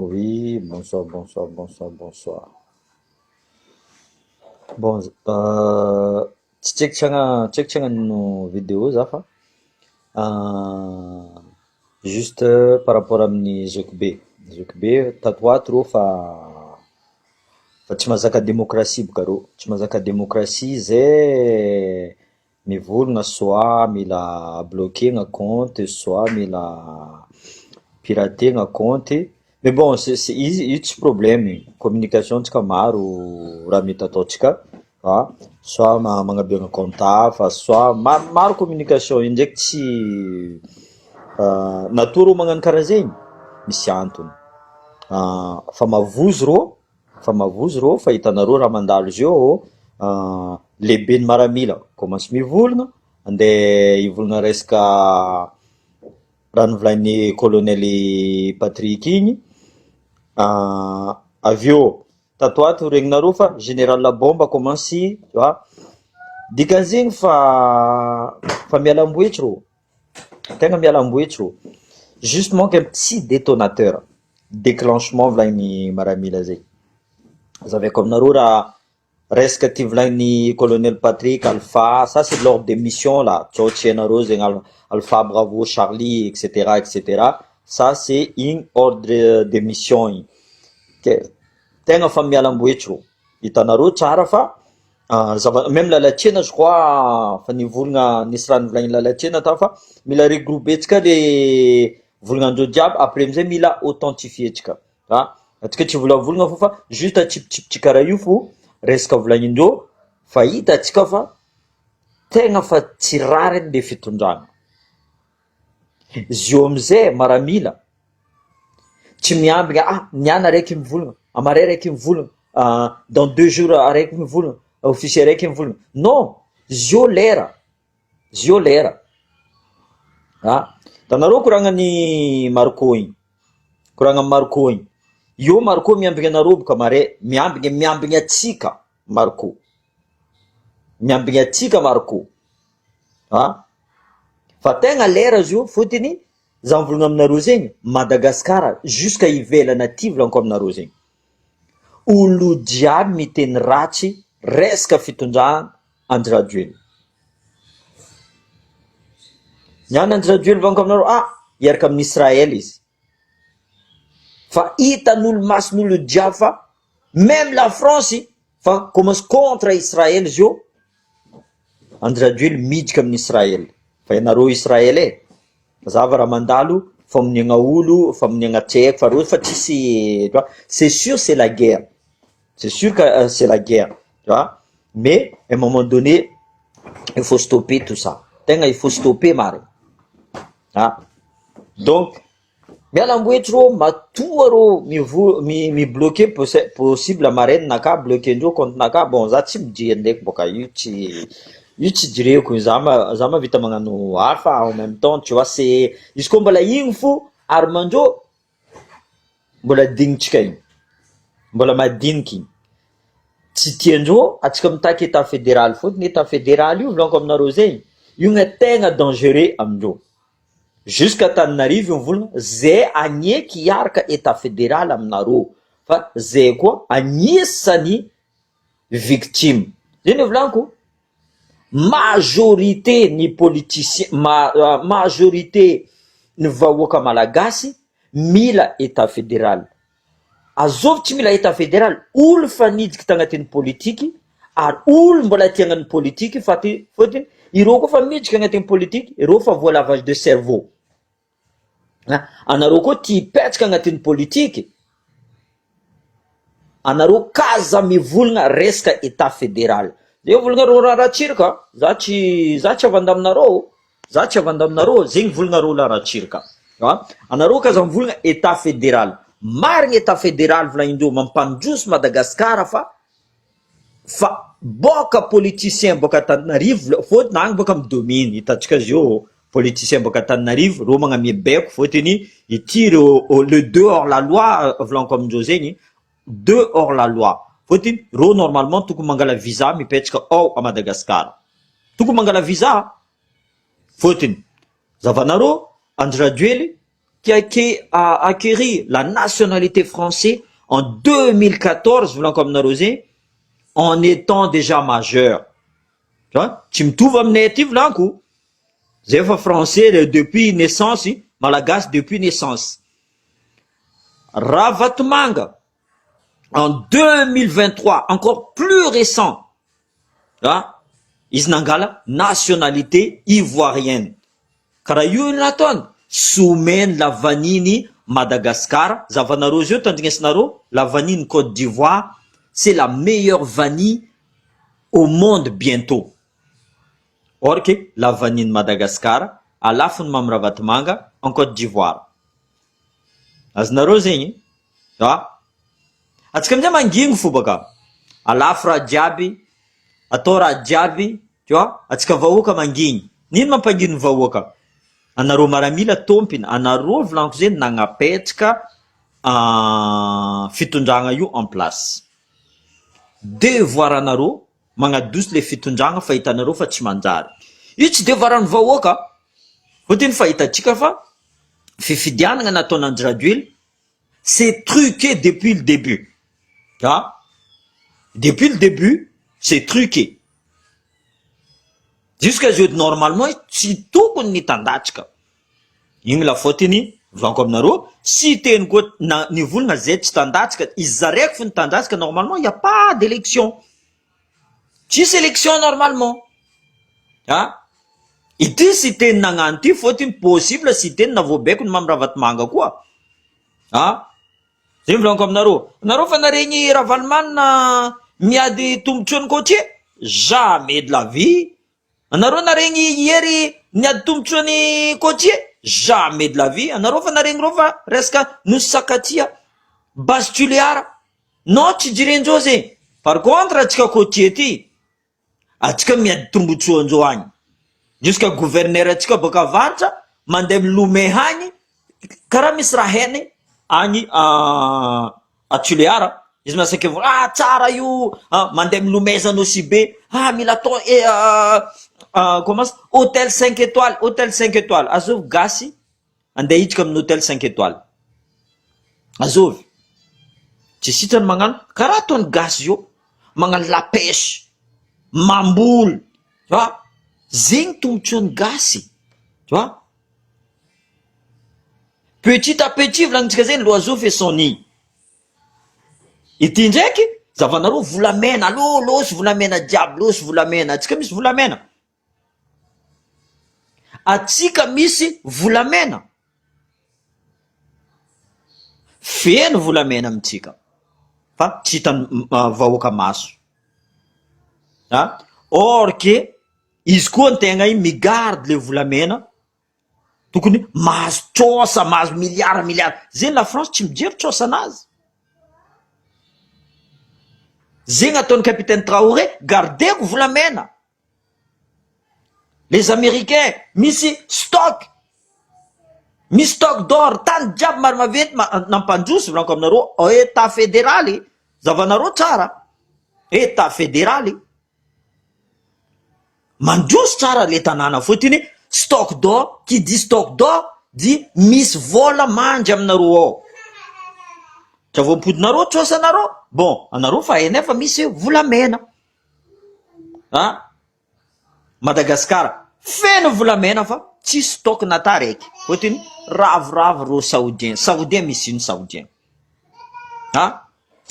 Oui, bonsoir, bonsoir, bonsoir, bonsoir. Bon, tsy tseksagna no vidéo za fa euh, juste par rapport amin'ny ZKB tato ho ato rô fa tsy mahazaka demokrasia boka rô, tsy mahazaka demokrasia zay mivolagna soit mila bloquena compte soit mila piratena compte. Mais bon, io tsy problème, communication antsika maro raha mety ataotsika, soit magnabiagna compte hafa, soit maro communication, io ndraiky tsy natoa rô magnano karaha zegny, misy antony. Fa mavozo rô, fa hitanareo raha mandalo zio, lehiben'ny maramila commence mivolagna, andeha hivolagna resaka raha novolagn'ny colonel Patrick igny, aveo tato ato regninareo fa général Labomba commence dikan'izegny fa miala amboetry rô, tegna miala amboetry rô, juste manque un petit détonateur, déclenchement volagnin'ny maramila zay. Zahavako aminareo raha resaka ty volagnin'ny colonel Patrick Alpha, ça c'est l'ordre des missions là, tsao tsy hainareo zegny Alpha Bravo Charlie etc. Ça c'est igny ordre des missions igny. Tegna fa miala amboetry rô, hitanareo tsara fa même lalatsiena je crois fa nivolagna nisy raha nivolagny lalatsiena ta fa mila regrouper-tsika le volagnandreo jiaby après amizay mila authentifier-tsika, atsika tsy volavolagna fô fa juste atsipitsipitsy karaha io fo resaka volagnindreo fa hitatsika fa tegna fa tsy rariny le fitondrana. Zio amizay maramila tsy miambigna niany araiky mivolagna, amaray araiky mivolagna, dans 2 jours araiky mivolagna, officier araiky mivolagna, non, zio lera, hitanareo koragnan'ny Marco igny, koragna Marco igny, io Marco miambigna anareo boka mare, miambigna atsika Marco, miambigna atsika Marco, fa tegna lera zio fotony za mivolagna aminareo zegny Madagasikara jusqu'à ivelany aty volagniko aminareo zegny, olo jiaby miteny ratsy resaka fitondrana Andry Rajoelina. Niany Andry Rajoelina volaniko aminareo hiaraka amin'ny Israel izy, fa hitan'olo mason'olo jiaby fa même la France fa commence contre Israel zio, Andry Rajoelina miditra amin'ny Israel, fa ianareo Israel mazava raha mandalo famonigna olo, famonigna tsy haiko, fa reo fa tsisy, c'est sûr c'est la guerre, c'est sûr que c'est la guerre, mais à un moment donné il faut stopper tout ça, tegna il faut stopper marigny, donc miala amboetry rô, matoa rô mibloquer possible amarenonaka bloquendreo comptenaka, bon za tsy mijery ndraiky boka io tsy jireko, za mavita magnano hafa en même temps, tu vois, c'est izy koa mbola igny fo armandreo mbola dignitsika igny, mbola madiniky igny, tsy tiandreo atsika mitaky état fédéral, fotony état fédéral io volaniko aminareo zegny, io gna tegna dangereux amindreo, jusqu'à Antananarivo mivolagna zay agneky hiaraka état fédéral aminareo, fa zay koa agnisan'ny victime, zay volaniko, majorité ny politicien, majorité ny vahoaka malagasy mila état fédéral. Azovy tsy mila état fédéral olo fa nidiky tagnatin'ny politiky ary olo mbola tia hagnano politiky, fotony ireo koa fa miditra agnatin'ny politiky, ireo fa voa lavage de cerveau, anareo koa tia hipetraka agnatin'ny politiky, anareo kaza mivolagna resaka état fédéral. Zay volagna rahatsiraka, za tsy avanda aminareo, zegny volagnareo rahatsiraka, anareo kaza mivolagna état fédéral, marigny état fédéral volagnindreo mampandroso Madagasikara fa boka politicien boka Antananarivo, fotony agny boka midominy, hitantsika zio politicien boka Antananarivo reo magnamia baiko, fotony ity le 2 hors la loi volaniko amindreo zegny, 2 hors la loi, fotony reo normalement tokony mangala visa mipetraka ao a Madagasikara, tokony mangala visa, fotony zavanareo Andry Rajoelina a acquéri la nationalité française en 2014, volant comme narosé, en étant déjà majeur. Tu vois, tu me trouves natif là, coup. J'ai fait français depuis naissance, malagas depuis naissance. Ravatmanga, en 2023, encore plus récent, hein, Isnangala, nationalité ivoirienne. Karayu naton, soumen la vanini Madagascar, Zavanarosio, Tandingesnaro, la vanille Côte d'Ivoire, c'est la meilleure vanille au monde bientôt. Or que la vanille Madagascar, à la fin de Mamravatmanga, en Côte d'Ivoire. Aznaroseni, tu vois? Atskam manging fubaka. Alafra djabi, atora djabi, tu vois? Atska vaoka manging. Nin mampangin vaoka. Anaro maramila tompina, anaro vlanko zeny nagnapetraka fitondragna io en place. Devoir anaro magnadosy le fitondragna fa hitanareo fa tsy manjary. Io tsy devoiran'ny vahoaka. Fotiny fa hitatsika fa fifidianana nataon'Andry Rajoelina, c'est truqué depuis le début. Ah? Depuis le début, c'est truqué. Jusqu'à jeudi normalement, tsy tokony nitandatrika. Igny la fautiny, volanko aminareo, si teny koa nivolagna zay tsy tandatrika, izy zaraiky fo nitandatrika, normalement, il n'y a pas d'élection. Tsisy élection normalement. Ah? Ity si teny nagnano ty, fautiny possible si teny navoabeko ny Mamiravatmanga koa. Ah? Zay volanko aminareo. Nareo fa naregny Ravalomanina miady tombotrony coaché? Jamais de la vie. Anareo naregny hiery niady tombotrony coaché? Jamais de la vie. Anareo fa naregny reo fa resaka nosy sakatia bastuliara. Non, tsy jirendreo zay. Par contre, atsika coaché ty, atsika miady tombotsoandreo agny. Jusqu'à gouverneur atsika baka avaratra, mandeha milome hagny, karaha misy raha heny agny Tuléara. Izy masaka tsara io, mandeha milomezana aussi be, mila atao comment hôtel 5 étoiles, hôtel 5 étoiles. Azovy gasy, andeha hiditra amin'ny hôtel 5 étoiles. Azovy. Tsy sitrany magnano, karaha ataony gasy io, magnano la pêche, mamboly, tu vois? Zegny tombotrony gasy, tu vois? Petit à petit, volagnintsika zay l'oiseau fait son nid. Ity ndraiky, zavanareo volamena, alo losy volamena diable, losy volamena. Atsika misy volamena. Atsika misy volamena. Feno volamena amitsika. Fa tsy hitany vahoaka maso. Or que izy koa antegna io migarde le volamena, tokony mahazo trosa, mahazo milliard. Zay la France tsy mijery trosa anazy. Zegny ataon'ny capitaine Traoré, gardeko volamena. Les Américains, misy stock d'or, tany jiaby maro maventy nampandroso volanko aminareo, état fédéraly, zavanareo tsara, état fédéraly. Mandroso tsara le tanàna fotiny, stock d'or, qui dit stock d'or, dit misy vola mandry aminareo ao. Tsy voapodinareo trosanareo, bon, anareo fa hainay misy volamena. Madagascar, feno volamena fa tsy stock nata raiky. Fotiny ravoravo ro saoudien. Saoudien misy ino saoudien?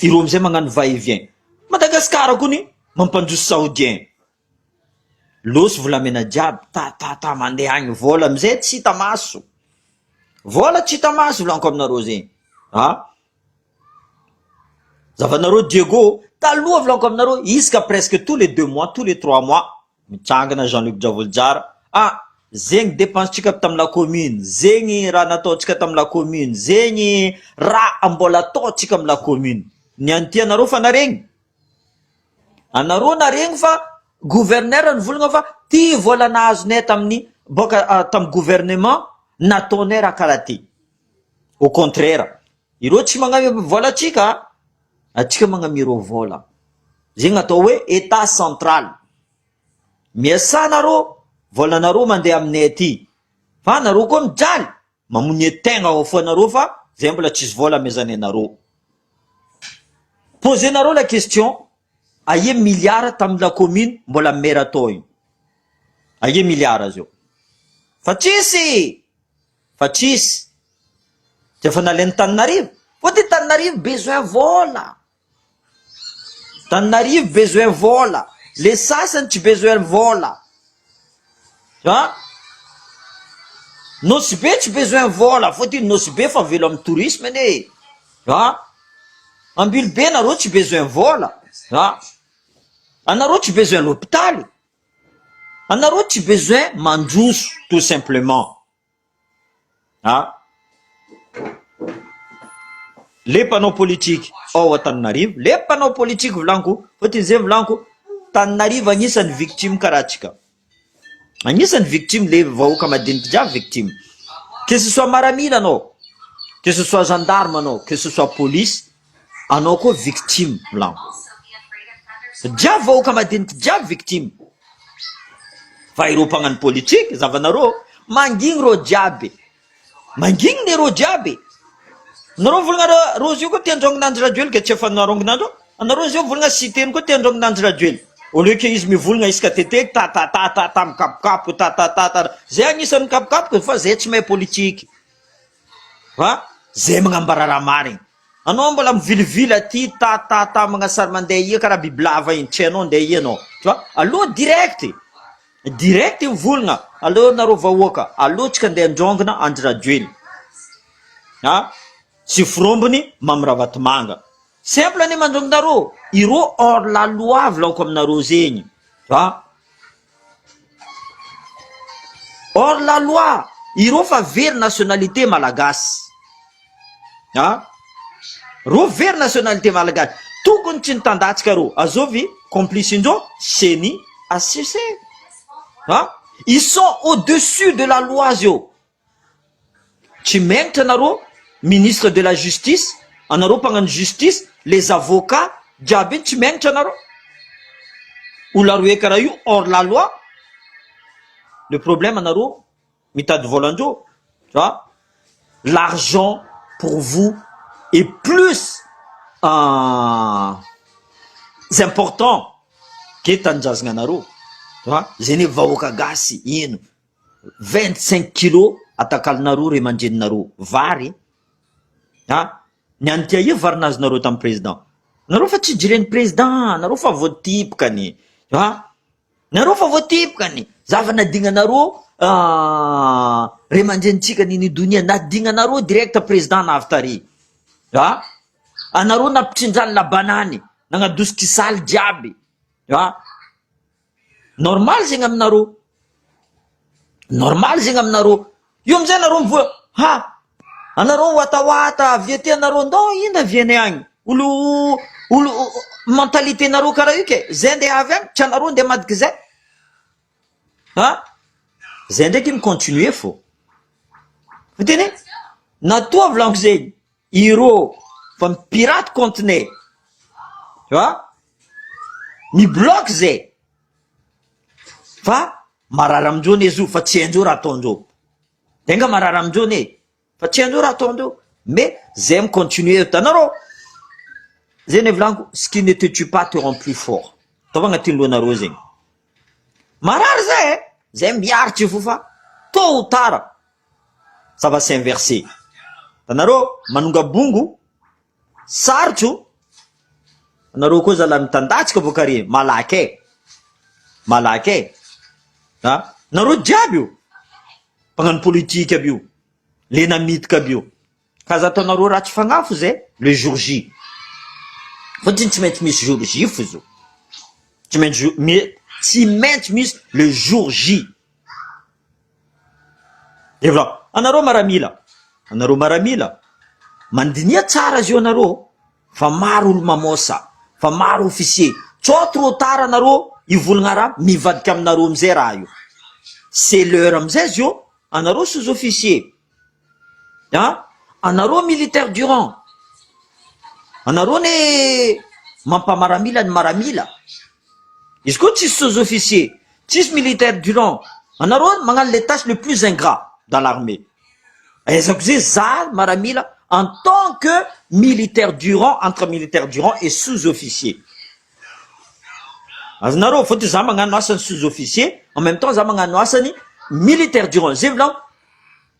Ireo amizay magnano va-et-vient. Madagascar kony mampandroso saoudien. Losy volamena jiaby, ta mandeha agny, vola amizay tsy hita maso. Vola tsy hita maso volanko aminareo zegny. Zavanareo Diego, taloha volanko aminareo, isaka presque tous les 2 mois, tous les 3 mois, mitsangana Jean-Luc Dravolojara. Zegny dépense-tsika tamy la commune, zegny raha nataotsika tamy la commune, zegny raha mbola ataotsika amy la commune. Nianty anareo fa naregny. Anareo naregny fa gouverneur nivolagna fa ty vola nahazonay tamin'ny boka tamy gouvernement nataonay raha karaha ty. Au contraire, ireo tsy magname vola tsika, atsika magname ireo vola. Zegny atao hoe état central. Miasa nareo, volanareo mandeha aminay aty. Fa nareo koa mijaly, mamonie tegna ao foanareo fa zay mbola tsisy vola mezany anareo. Posez-nareo la question, aie milliard tamin'ny la commune mbola maire atao io. Aie milliard azy io. Fa tsisy. Tsy fa nalainy Tananarivo. Fôtony Tananarivo besoin vola. Tananarivo besoin vola. Le sasany tsy besoin vola. Ha? Nosy be tsy besoin vola. Fôtony nosy be fa velo amin'ny tourisme ane. Ha? Ambilo be nareo tsy besoin vola. Ha? Anareo tsy besoin l'hôpital. Anareo tsy besoin mandroso tout simplement. Ha? Le mpanao politique ao Antananarivo, le mpanao politique volaniko, fôtony zay volaniko, Tananarivo agnisan'ny victime karaha antsika. Agnisan'ny victime le vahoaka madinika jiaby victime. Que ce soit miaramila anao, que ce soit gendarme anao, que ce soit police, anao koa victime volaniko. Jiaby vahoaka madinika jiaby victime. Fa ireo mpagnano politique, zavanareo, mangigny reo jiaby. Mangigny ne reo jiaby. Nareo volagna rozy io koa tiandrongona Andry Rajoely ke tsy efa narongona andro. Anareo zio volagna citeny koa tiandrongona Andry Rajoely. Au lieu que izy mivolagna isaka teteky ta mikapokapoka ta. Zay agnisan'ny kapokapoka fa zay tsy mahay politique. Ha? Zay magnambara raha marigny. Anao mbola mivilivily aty ta magnasary mandeha ia karaha bibilava iny, tsy hainao andeha ia anao. Tu vois? Allo direct mivolagna. Allo nareo vahoaka, allo tsika andeha androngona Andry Rajoely. Ha? Sy frombony mamiravatomanga. Simple ane mandrongonareo. Ireo hors la loi volaniko aminareo zegny. Ha? Hors la loi. Ireo fa very nationalité malagasy. Ha? Ro very nationalité malagasy. Tokony tsy nitandatsika reo. Azovy complice indreo CENI ACC. Ha? Ils sont au-dessus de la loi zio. Tsy menitra nareo ministre de la justice, anareo mpagnano justice, les avocats, jiaby tsy menitra anareo. Ola roe karaha io hors la loi. Le problème anareo mitady volandreo. Tu vois? L'argent pour vous est plus important que tanjazagna anareo. Tu vois? Zany vahoaka gasy ino 25 kilos atakalinareo ray aman-dreninareo vary. Ha? Niany tia io varinazonareo tamin'ny président. Nareo fa tsy jireny président, nareo fa voatipikany. Ha? Nareo fa voatipikany. Zava nadignanareo ray aman-drenitsika nini donia, nadignanareo direct président navy tary. Ha? Anareo nampitrindrany la banany, nagnadosiky saly jiaby. Ha? Normal zegny aminareo. Normal zegny aminareo. Io amizay nareo mivoa, ha? Anareo watawata viety anareo ndao inda vieny agny. Olo mentalité nareo karaha io ke. Zay ndeha avy agny, tsy anareo ndeha madiky zay. Ha? Zay ndraiky mi-continuer fô. Fiteny? Natoa volaniko zegny. Ireo fa mipirate conteneur. Tu vois? Mibloque zay. Fa marary amindreo ne izy io fa tsy haindreo raha ataondreo. Tenga marary amindreo ne. Fa tsy haindreo raha ataondreo. Mais zay mi-continuer tanareo. Zay ne volaniko, ce qui ne te tue pas te rend plus fort. Taova agnatin'ny lohanareo zegny. Marary zay zay miaritry fo fa tôt ou tard ça va s'inverser. Tanareo manonga bongo sarotro. Anareo koa zala mitandatsika bokare malaky. Malaky. Ha? Nareo jiaby io. Mpagnano politique aby io. Le namitika aby io. Ka za ataonareo raha tsy fagnafo zay le jour J. Fôtiny tsy maintsy misy jour J fo izo. Tsy maintsy misy le jour J. Et voilà. Anareo maramila. Anareo maramila. Mandinia tsara izy io anareo. Fa maro olo mamosa. Fa maro officier. Tsao trop tard anareo ivolagna raha mivadika aminareo amizay raha io. C'est l'heure amizay izy io. Anareo sous-officier. Ha? Anareo militaire du rang. Anareo ne mampamaramila ny maramila. Izy koa tsisy Maramila, en tant que militaire du rang, entre militaire du rang et sous-officier. Aznaro, faut que tu sous-officier, en même temps, militaire du rang. Zévlan,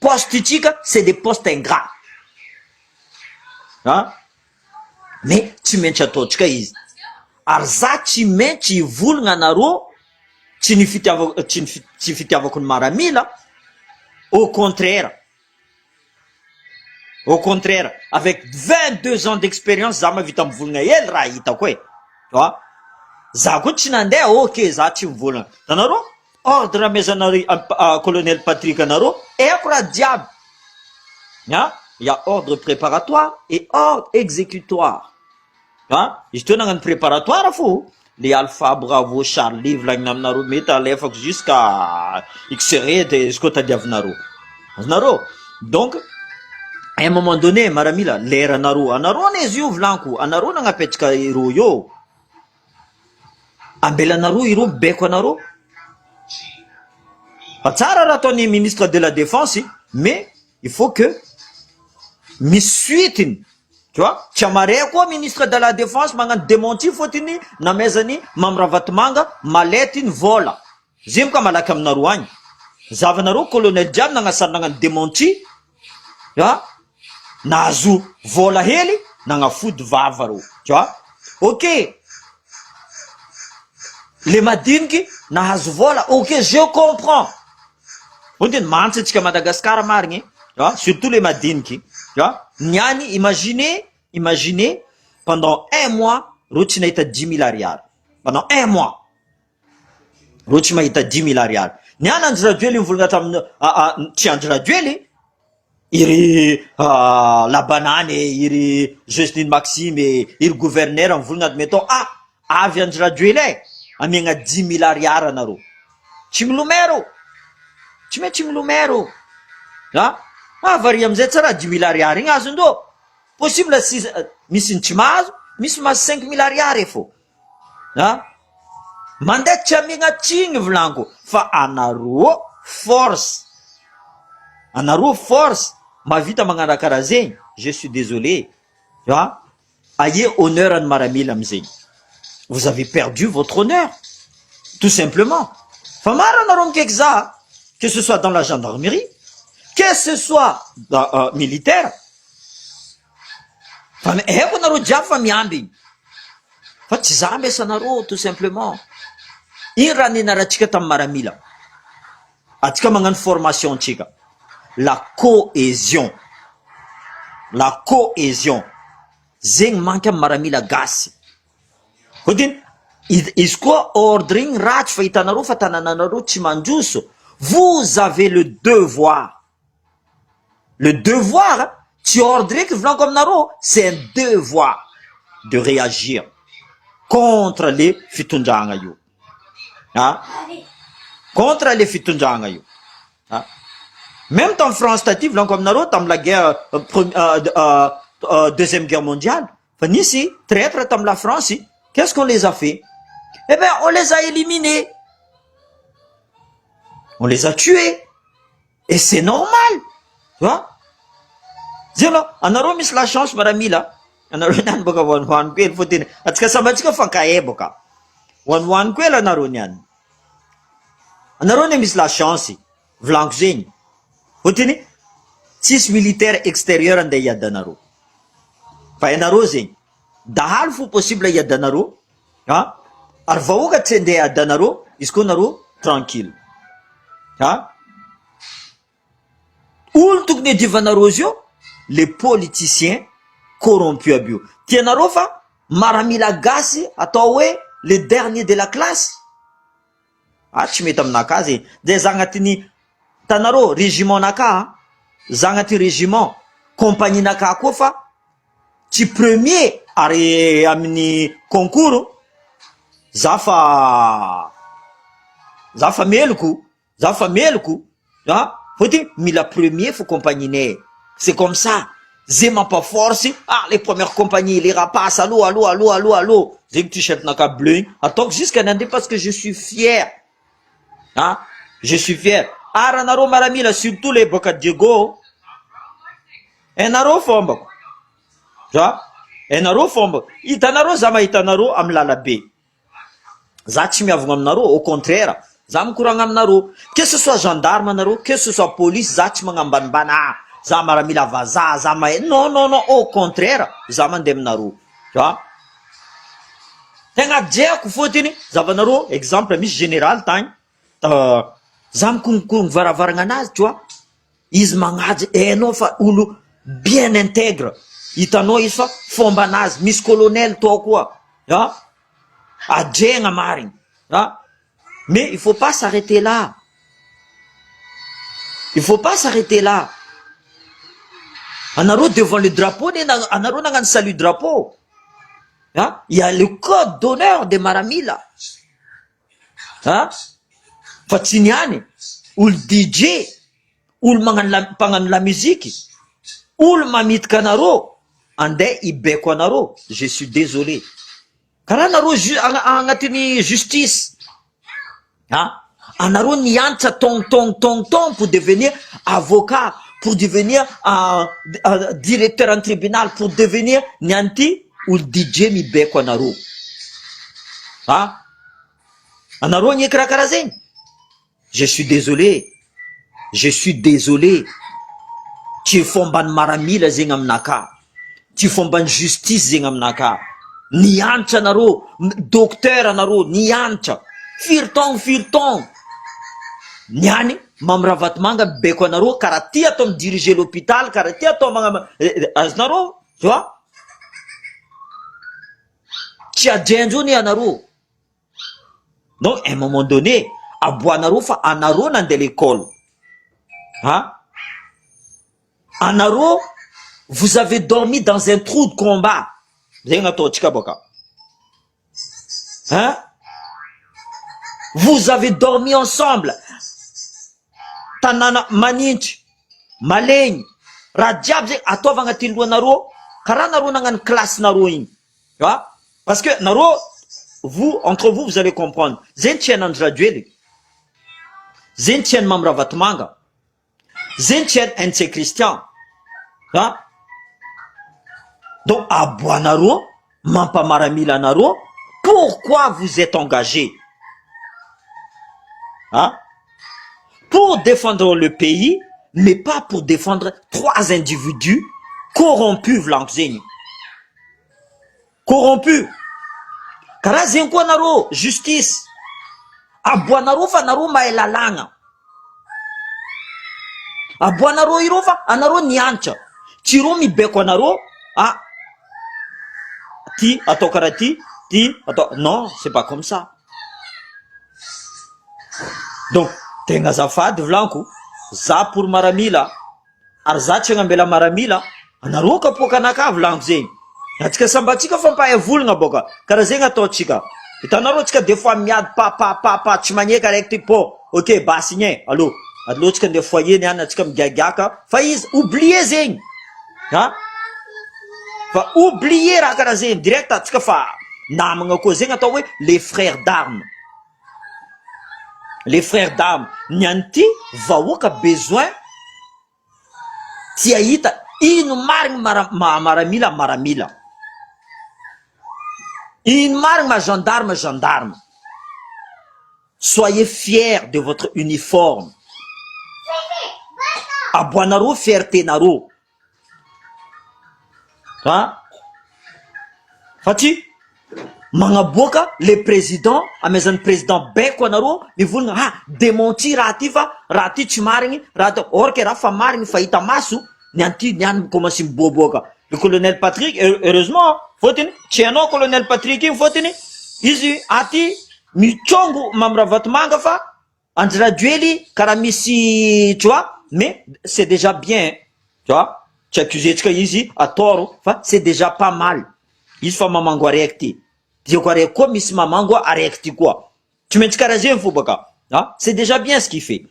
poste c'est des postes ingrats. Hein? Mais tu mets chatochka is. Arza, tu mets, tu voulais naro, tu n'y fais avec Maramila. Au contraire, avec 22 ans d'expérience, Zama vitam vulnayel raïta quoi. Tu vois? Zakuchinande, ok, Zatim voulin. Tanaro, ordre maisonnerie, colonel Patrick Naro, et après diable. Il y a ordre préparatoire et ordre exécutoire. Je te donne un préparatoire à fou. Les Alpha, Bravo, Charlie, Vlagnamnaro, Metalef, jusqu'à Xéré, de ce que tu as dit à Naro. Donc, à un moment donné, Maramila, l'air Naro, Naro n'est yeux blanco, Naro n'a pas de héros yo. Ambela Naro, héros, Beko Naro. Patsara Ratoni, ministre de la Défense, mais il faut que, Missuitin. Tu vois, Chamare quoi, ministre de la Défense, mangan démenti fotini, na mezani, mamravatmanga, maletin vola. Zimka malakam narouane. Zavanaro, colonel Jam, nanga sanangan démenti. Tu vois, nazu vola heli, nanga food vavaro. Tu vois, ok. Les madinki, nahazu vola, ok, je comprends. On dit, mansetika Madagascar marni, tu vois, surtout les madinki. Tu vois, Niani, imaginez, pendant un mois, Rochina est à 10 000 ariards. Pendant un mois, Rochina est à 10 000 ariards. Niani, Andra Dueli, vous voulez Andra Dueli, la banane, Justine Maxime, il gouverneur, on voulait admettons, Andra Dueli, Amienga 10 000 ariards, Naro. Chimlumero. Variam zetsara 10 000 ariards, azundo. Possible si miss chimaz, miss mas 5 000 ariards fo. Mandet chaminga ching vlango. Fa anaro force. Ma vita mangana karazen. Je suis désolé. Tu vois? Ayez honneur à Maramila Mzeng. Vous avez perdu votre honneur. Tout simplement. Famara naron kekza. Que ce soit dans la gendarmerie, que ce soit dans, militaire, tout simplement. Formation la cohésion. Zeng manka Maramila gas. Isko ordring rat faitanaro fatananaro chimanjuso. Vous avez le devoir. Le devoir, tu ordres que vlan comme naro, c'est un devoir de réagir contre les fitunjangayo. Contre les fitunjangayo. Même en France, tati vlan comme naro, tam la guerre, deuxième guerre mondiale. Ici, traître tam la France, qu'est-ce qu'on les a fait? Eh bien, on les a éliminés. On les a tués. Et c'est normal. Tu vois? Zélo, anaro mis la chance Maramila. Anaro nan boka wan kwel fotin. At kasabatika fankaye boka. Wan kwel anaro nyan. Anaro ne mis la chance. Vlank zing. Fotini. 6 militaires extérieurs ande yadanaro. Fa anaro zing. Dahal fu possible yadanaro. Ha? Arvauga tsende yadanaro. Isko naro tranquille. Ultuk ne divanarosio, les politiciens corrompus à bio. Tienarofa, Maramila Gassi, Atawe, le dernier de la classe. Tu mets tam nakazi, des angatini, Tanaro, régiment naka, zangati régiment, compagnie naka kofa, tu premier, ari amini concours, Zafa melku, faut-il, mais la première faut compagnie. C'est comme ça. Zema pas force. Les premières compagnies, les rapaces, allô. Zem t-shirt naka bleu. Attends, jusqu'à n'en parce que je suis fier. Je suis fier. Aranaro Maramila, surtout les Boca Diego. hainareo fombako za hainareo fomba hitanareo za mahitanareo amin'ny lalabe za tsy miavogna aminareo, au contraire za mikoragna aminareo, que ce soit gendarme anareo, que ce soit police, za tsy magnambanimbana za maramila vazaha za mahay, non non non, au contraire za mandeha aminareo za tegna jeko fotiny zavanareo. Exemple misy général tagny za mikonokony varavaragna anazy tu vois, izy magnaja hainao fa olo bien intègre, hitanao izy fa fomba anazy misy colonel tao koa a adregna marigny a. Mais il faut pas s'arrêter là, il faut pas s'arrêter là. Anareo devant le drapeau anareo nagnano salut drapeau hein? Il y a le code d'honneur de Maramila hein? Fa tsy niany olo DJ, olo mpagnano la musique, olo mamitika anareo andeha ibeko anareo. Je suis désolé, karaha anareo agnatiny justice hein? Anareo nianatra tong pour devenir avocat, pour devenir directeur en tribunal, pour devenir nianty olo DJ mibeko anareo hein? Anareo nyeky raha karaha zegny. Je suis désolé, je suis désolé. Tsy fombany maramila zegny aminaka, tsy fombany justice zegny aminaka. Nianatra anareo, docteur anareo nianatra, firtong niany mamiravatomanga mibeko anareo, karaha ty atao midiriger l'hôpital, karaha ty atao azonareo tu vois. Tsy adrenjony anareo. Donc à un moment donné aboanareo fa anareo nandeha l'école hein? Anareo vous avez dormi dans un trou de combat zegny ataontsika boka hein? Vous avez dormi ensemble, tanàna manintsy malegny raha jiaby zegny ataova agnatin'ny lohanareo, karaha nareo nagnano classe nareo igny hein? Parce que nareo vous entre vous allez comprendre zegny tsy hainandry radio zegny tsy hainy mamiravatomanga, zegny tsy hainy NC Christian hein? Donc aboanareo mampamaramila anareo. Pourquoi vous êtes engagé hein? Pour défendre le pays, mais pas pour défendre trois individus corrompus vlanko zegny corrompus. Karaha zegny koa anareo justice aboanareo fa anareo mahay lalagna, aboanareo ireo fa anareo nianatra, tsy ireo mibeko anareo ty atao karaha ty atao, non c'est pas comme ça. Donc tegna azafady vlanko za pour maramila ary za tsy agnambela maramila, anareo kapoaka anaka vlanko zegny atsika sambatsika fa mpahay volagna boka karaha zegny ataotsika. Hitanareo tsika des fois miady pa tsy magneka araiky ty po ok basy igny allo tsika ndeha foyer niany atsika migagiaka fa izy oublier zegny hein? Fa oublier raha karaha zegny direct atsika fa namagna koa zegny atao hoe les frères d'armes. Les frères d'armes niany ty vahoaka besoin tsy ahita ino marigny maramila, ino marigny gendarme. Soyez fiers de votre uniforme. Aboanareo fierté nareo hein? Fatry magnaboaka le président amezan'ny président beko anareo mivolagna démentir raha ty fa raha ty tsy marigny raha ty or que raha fa marigny fa hita maso niany commence miboaboaka. Le colonel Patrick heureusement fotiny tsy hainao colonel Patrick igny fotiny izy aty mitrongo mamiravatomanga fa andry raduely karaha misy tu vois. Mais c'est déjà bien tu vois, tsy accusetsika izy à tort fa c'est déjà pas mal. Izy fa mamango araiky ty diako araiky koa misy mamango araiky ty koa, tsy maintsy karaha zegny fo baka c'est déjà bien ce qu'il fait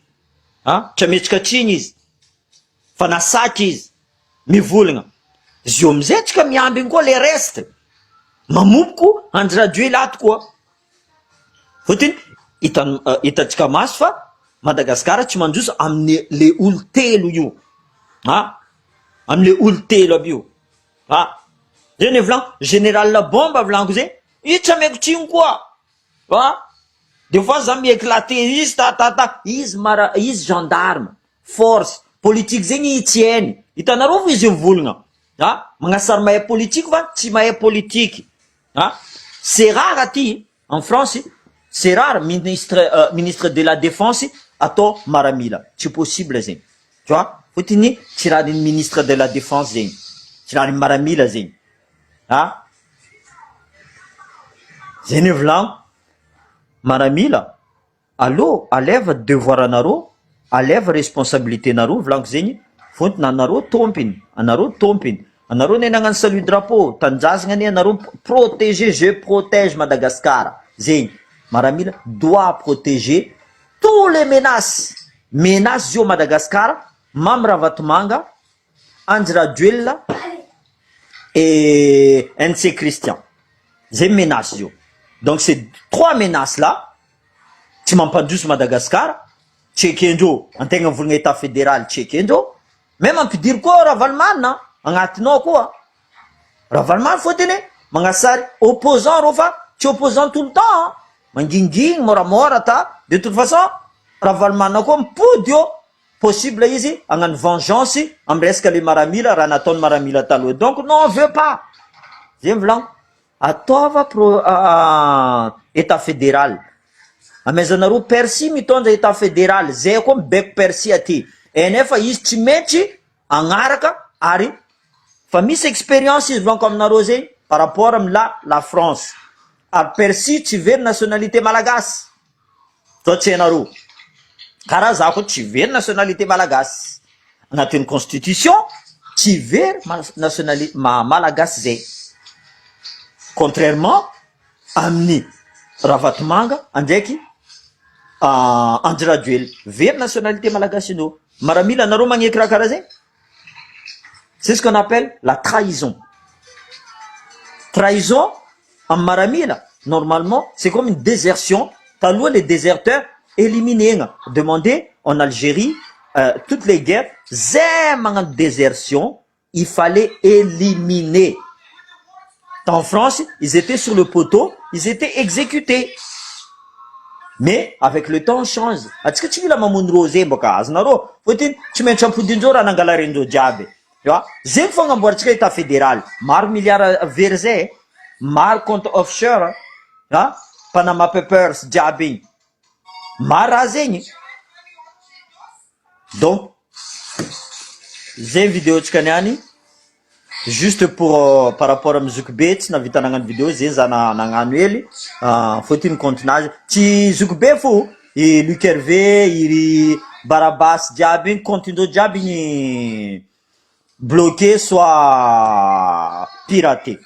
tsy ametsika triny izy fa nasaky izy mivolagna zio amizay tsika miamby igny koa le reste mamomboko andry radio lato koa fotiny hitatsika maso fa Madagasikara tsy mandroso amin'ny le olo telo io amle ultelo bio. Zeny vlan général la bombe vlan ko zay itsy ameko tsigny koa. Des fois za mi-éclaté izy izy gendarme force politique zegny itieny hitanareo fo izy mivolagna magnasary mahay politique fa tsy mahay politique. C'est rare aty en France, c'est rare ministre de la défense atao maramila, tsy possible zegny. Tu vois, fotiny tsy raha ny ministre de la défense zegny, tsy raha ny maramila zegny. Zegny volagno maramila, allô aleva devoir anareo, aleva responsabilité nareo volagno zegny, fotony anareo tompiny, anareo tompiny, anareo ne nagnano salut drapeau tanjazagna ne anareo protéger, je protège Madagascar zegny. Maramila doit protéger tous les menaces zio Madagascar, Mamy Ravatomanga, Andry Rajoelina et NC Christian. Zay menace zio. Donc ces trois menaces là tsy mampandroso Madagascar, tsekendreo antegna volagna état fédéral tsekendreo, même ampidiry koa Ravalomanina agnatinao koa. Ravalomanina fotiny magnasary opposant reo fa tsy opposant tout le temps, mangingigny moramora de toute façon Ravalomanina koa mipody io, possible izy agnano vengeance am resaka le maramila raha nataony maramila taloha. Donc non, on veut pas. Zegny volagno ataova état fédéral. Amezanareo Percy mitondra état fédéral, zay koa mibeko Percy aty. Nefa izy tsy maintsy agnaraka ary fa misy expérience izy volanko aminareo zegny par rapport am la France. Ary Percy tsy very nationalité malagasy. Zao tsy hainareo. Karaha za koa tsy very nationalité malagasy. Agnatin'ny constitution tsy very nationalité malagasy zay. Contrairement amin'ny Ravatomanga andraiky Andry Rajoelina, very nationalité malagasy no. Maramila anareo magneky raha karaha zay. C'est ce qu'on appelle la trahison. Trahison en maramila, normalement, c'est comme une désertion. Taloha les déserteurs éliminés. Demandez en Algérie, toutes les guerres, zay magnano désertion, il fallait éliminer. En France, ils étaient sur le poteau, ils étaient exécutés. Mais avec le temps, on change. Atsika tsy mila mamono rosé boka azonareo. Fotiny tsy maintsy ampodindreo raha nangalarendreo jiaby. Tu vois? Zegny fo agnamboarantsika état fédéral. Maro milliards very zay, maro compte offshore, Panama Papers jiaby igny. Maro raha zegny. Donc, zay vidéo tsika niany. Juste pour par rapport à Zoukbe, tsy navita nagnano vidéo zay za nagnano hely fotiny continuage tsy Zoukbe fo i Luc Hervé i Barabas jiaby igny continue jiaby igny bloqué soit piraté, tu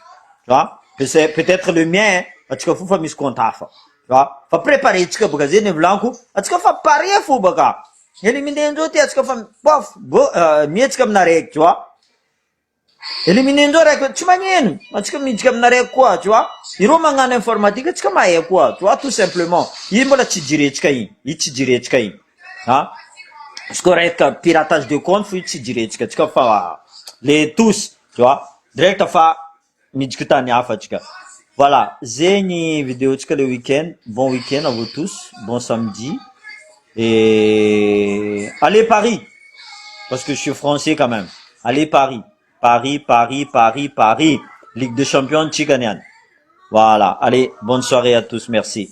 vois. Peut-être le mien atsika fo fa misy compte hafa, tu vois, fa préparer tsika boka zay nevlanko atsika fa pare fo boka éliminendreo ty atsika fa bof mietsika aminaraiky, tu vois. Éliminendreo raiky tsy magneno atsika miditsika aminaraiky koa, tu vois. Ireo magnano informatique atsika mahay koa, tu vois, tout simplement. Iny mbola tsy jiretsika igny, iny tsy jiretsika igny, parce que raiky piratage de compte fo iny tsy jiretsika atsika fa les tous, tu vois, direct fa miditsika tany hafa atsika. Voilà, zegny vidéo tsika le week-end. Bon week-end à vous tous, bon samedi et allez Paris, parce que je suis français quand même. Allez Paris. Paris. Ligue des champions Tchiganian. Voilà. Allez, bonne soirée à tous. Merci.